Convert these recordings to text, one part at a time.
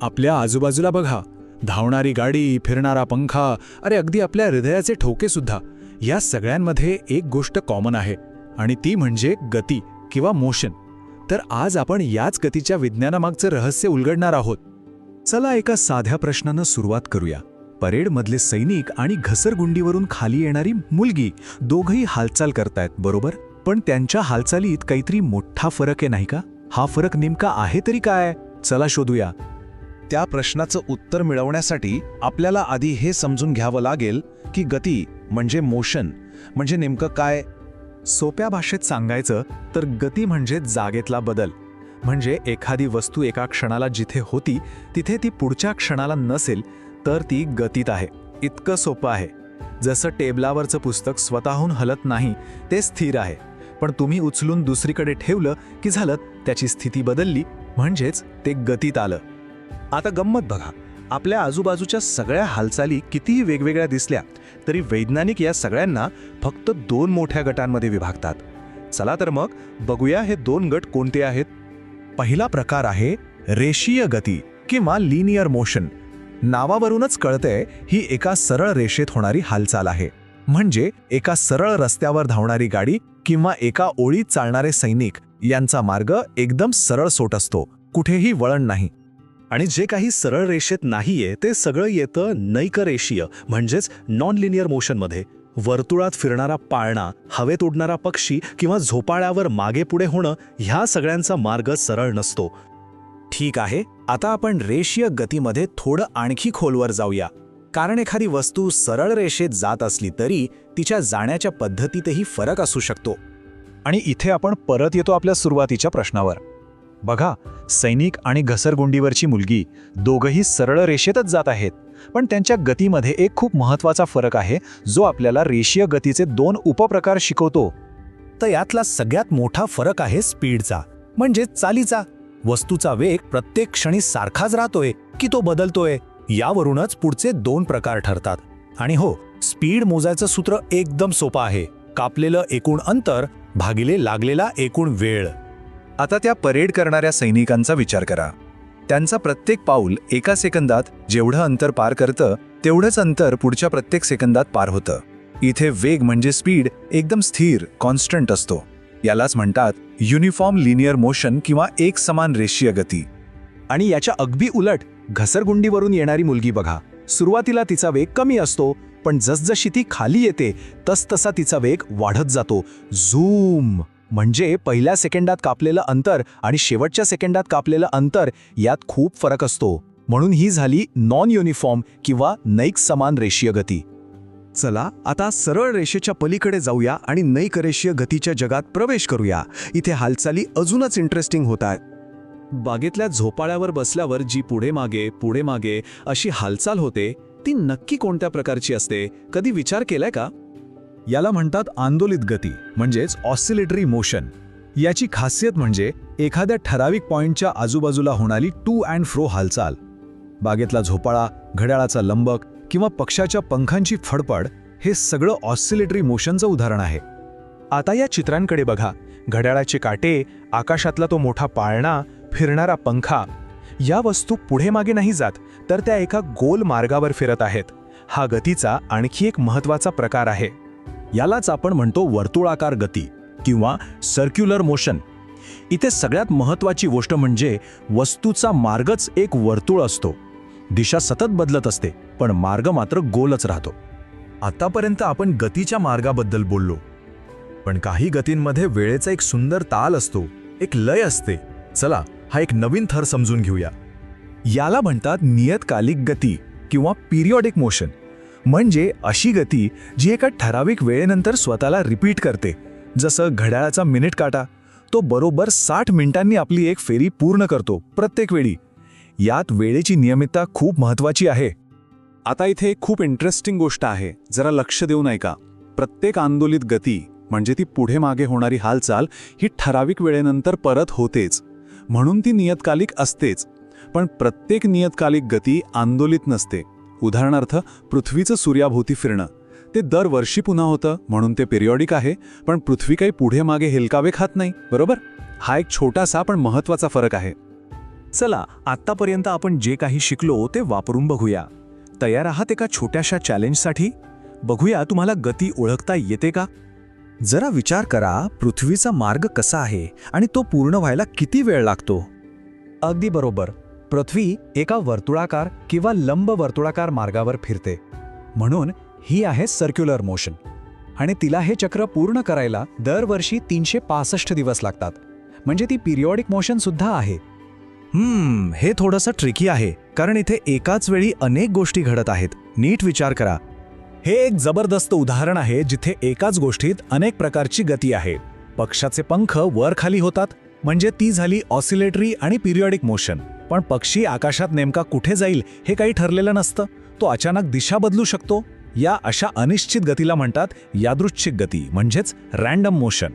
आपल्या आजूबाजूला बघा, धावणारी गाडी, फिरणारा पंखा, अरे अगदी आपल्या हृदयाचे ठोके सुद्धा, या सगळ्यांमध्ये एक गोष्ट कॉमन आहे आणि ती म्हणजे गती किंवा मोशन. तर आज आपण याच गतीच्या विज्ञानामागचं रहस्य उलगडणार आहोत. चला एका साध्या प्रश्नानं सुरुवात करूया. परेडमधले सैनिक आणि घसरगुंडीवरून खाली येणारी मुलगी दोघंही हालचाल करतायत, बरोबर? पण त्यांच्या हालचालीत काहीतरी मोठा फरक आहे, नाही का? हा फरक नेमका आहे तरी काय? चला शोधूया. त्या प्रश्नाचं उत्तर मिळवण्यासाठी आपल्याला आधी हे समजून घ्यावं लागेल की गती म्हणजे मोशन म्हणजे नेमकं काय. सोप्या भाषेत सांगायचं तर गती म्हणजे जागेतला बदल. म्हणजे एखादी वस्तू एका क्षणाला जिथे होती तिथे ती पुढच्या क्षणाला नसेल तर ती गतीत आहे. इतकं सोपं आहे. जसं टेबलावरचं पुस्तक स्वतःहून हलत नाही, ते स्थिर आहे. पण तुम्ही उचलून दुसरीकडे ठेवलं की झालं, त्याची स्थिती बदलली, म्हणजेच ते गतीत आलं. आता गंमत बघा, आपल्या आजूबाजूच्या सगळ्या हालचाली कितीही वेगवेगळ्या दिसल्या तरी वैज्ञानिक या सगळ्यांना फक्त 2 मोठ्या गटांमध्ये विभागतात. चला तर मग बघूया हे 2 गट कोणते आहेत. पहिला प्रकार आहे रेषीय गती किंवा लिनियर मोशन. नावावरूनच कळतंय ही एका सरळ रेषेत होणारी हालचाल आहे. म्हणजे एका सरळ रस्त्यावर धावणारी गाडी किंवा एका ओळीत चालणारे सैनिक यांचा मार्ग एकदम सरळ सोट असतो, कुठेही वळण नाही. आणि जे काही सरळ रेषेत नाहीये ते सगळं येतं नैकरेषीय म्हणजेच नॉन लिनियर मोशनमध्ये. वर्तुळात फिरणारा पाळणा, हवेत उडणारा पक्षी किंवा झोपाळ्यावर मागे पुढे होणं, ह्या सगळ्यांचा मार्ग सरळ नसतो. ठीक आहे, आता आपण रेषीय गतीमध्ये थोडं आणखी खोलवर जाऊया. कारण एखादी वस्तू सरळ रेषेत जात असली तरी तिच्या जाण्याच्या पद्धतीतही फरक असू शकतो. आणि इथे आपण परत येतो आपल्या सुरुवातीच्या प्रश्नावर. बघा, सैनिक आणि घसरगुंडीवरची मुलगी दोघंही सरळ रेषेतच जात आहेत, पण त्यांच्या गतीमध्ये एक खूप महत्त्वाचा फरक आहे जो आपल्याला रेषीय गतीचे 2 उपप्रकार शिकवतो. तर यातला सगळ्यात मोठा फरक आहे स्पीडचा, म्हणजे चालीचा. वस्तूचा वेग प्रत्येक क्षणी सारखाच राहतोय की तो बदलतोय, यावरूनच पुढचे 2 प्रकार ठरतात. आणि हो, स्पीड मोजायचं सूत्र एकदम सोपं आहे. कापलेलं एकूण अंतर भागिले लागलेला एकूण वेळ. आता त्या परेड करणाऱ्या सैनिकांचा विचार करा. त्यांचा प्रत्येक पाऊल एका सेकंदात जेवढं अंतर पार करतं तेवढंच अंतर पुढच्या प्रत्येक सेकंदात पार होतं. इथे वेग म्हणजे स्पीड एकदम स्थिर, कॉन्स्टंट असतो. यालाच म्हणतात युनिफॉर्म लिनियर मोशन किंवा एक समान रेषीय गती. आणि याच्या अगदी उलट घसरगुंडीवरून येणारी मुलगी बघा, सुरुवातीला तिचा वेग कमी असतो, पण जसजशी ती खाली येते तसतसा तिचा वेग वाढत जातो. झूम. म्हणजे पहिल्या सेकंदात कापलेलं अंतर आणि शेवटच्या सेकंदात कापलेलं अंतर यात खूप फरक असतो. म्हणून ही झाली नॉन युनिफॉर्म किंवा नैक समान रेषीय गती. चला आता सरळ रेषेच्या पलीकडे जाऊया आणि नैकरेषीय गतीच्या जगात प्रवेश करूया. इथे हालचाली अजूनच इंटरेस्टिंग होतात. बागेतल्या झोपाळ्यावर बसल्यावर जी पुढे मागे अशी हालचाल होते ती नक्की कोणत्या प्रकारची असते, कधी विचार केलाय का? याला म्हणतात आंदोलित गती म्हणजेच ऑसिलेटरी मोशन. याची खासियत म्हणजे एखाद्या ठराविक पॉइंटच्या आजूबाजूला होणारी टू अँड फ्रो हालचाल. बागेतला झोपाळा, घड्याळाचा लंबक किंवा पक्षाच्या पंखांची फडफड हे सगळं ऑसिलेटरी मोशनचं उदाहरण आहे. आता या चित्रांकडे बघा. घड्याळाचे काटे, आकाशातला तो मोठा पाळणा, फिरणारा पंखा, या वस्तू पुढे मागे नाही जात तर त्या एका गोल मार्गावर फिरत आहेत. हा गतीचा आणखी एक महत्त्वाचा प्रकार आहे. यालाच आपण म्हणतो वर्तुळाकार गती किंवा सर्क्युलर मोशन. इथे सगळ्यात महत्त्वाची गोष्ट म्हणजे वस्तूचा मार्गच एक वर्तुळ असतो. दिशा सतत बदलत असते पण मार्ग मात्र गोलच राहतो. आतापर्यंत आपण गतीच्या मार्गाबद्दल बोललो, पण काही गतींमध्ये वेळेचा एक सुंदर ताल असतो, एक लय असते. चला हा एक नवीन थर समजून घेऊया. याला म्हणतात नियतकालिक गती किंवा पिरियॉडिक मोशन. म्हणजे अशी गती जी एका ठराविक वेळेनंतर स्वतःला रिपीट करते. जसं घड्याळाचा मिनिट काटा, तो बरोबर 60 मिनिटांनी आपली एक फेरी पूर्ण करतो प्रत्येक वेळी. यात वेळेची नियमितता खूप महत्त्वाची आहे. आता इथे एक खूप इंटरेस्टिंग गोष्ट आहे, जरा लक्ष देऊन ऐका. प्रत्येक आंदोलित गती म्हणजे ती पुढे मागे होणारी हालचाल ही ठराविक वेळेनंतर परत होतेच, म्हणून ती नियतकालिक असतेच. पण प्रत्येक नियतकालिक गती आंदोलित नसते. उदाहरणार्थ पृथ्वीचं सूर्याभोवती फिरणं, ते दरवर्षी पुन्हा होतं म्हणून ते पिरियॉडिक आहे, पण पृथ्वी काही पुढे मागे हेलकावे खात नाही, बरोबर? हा एक छोटासा पण महत्त्वाचा फरक आहे. चला आत्तापर्यंत आपण जे काही शिकलो ते वापरून बघूया. तयार आहात एका छोट्याशा चॅलेंजसाठी? बघूया तुम्हाला गती ओळखता येते का. जरा विचार करा, पृथ्वीचा मार्ग कसा आहे आणि तो पूर्ण व्हायला किती वेळ लागतो. अगदी बरोबर. पृथ्वी एका वर्तुळाकार किंवा लंब वर्तुळाकार मार्गावर फिरते, म्हणून ही आहे सर्क्युलर मोशन. आणि तिला हे चक्र पूर्ण करायला दरवर्षी 365 दिवस लागतात. म्हणजे ती पिरियॉडिक मोशन सुद्धा आहे. हे थोडंसं ट्रिकी आहे, कारण इथे एकाच वेळी अनेक गोष्टी घडत आहेत. नीट विचार करा. हे एक जबरदस्त उदाहरण आहे जिथे एकाच गोष्टीत अनेक प्रकारची गती आहे. पक्षाचे पंख वर खाली होतात, म्हणजे ती झाली ऑसिलेटरी आणि पिरियॉडिक मोशन. पण पक्षी आकाशात नेमका कुठे जाईल हे काही ठरलेलं नसतं. तो अचानक दिशा बदलू शकतो. या अशा अनिश्चित गतीला म्हणतात यादृच्छिक गती, म्हणजेच रॅन्डम मोशन.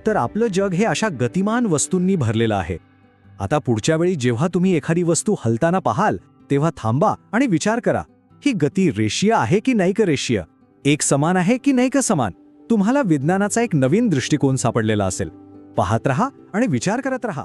तर आपलं जग हे अशा गतिमान वस्तूंनी भरलेलं आहे. आता पुढच्या वेळी जेव्हा तुम्ही एखादी वस्तू हलताना पाहाल, तेव्हा थांबा आणि विचार करा, ही गती रेषीय आहे की नैक रेषीय, एक समान आहे की नैक समान. तुम्हाला विज्ञानाचा एक नवीन दृष्टिकोन सापडलेला असेल. पाहत रहा आणि विचार करत रहा.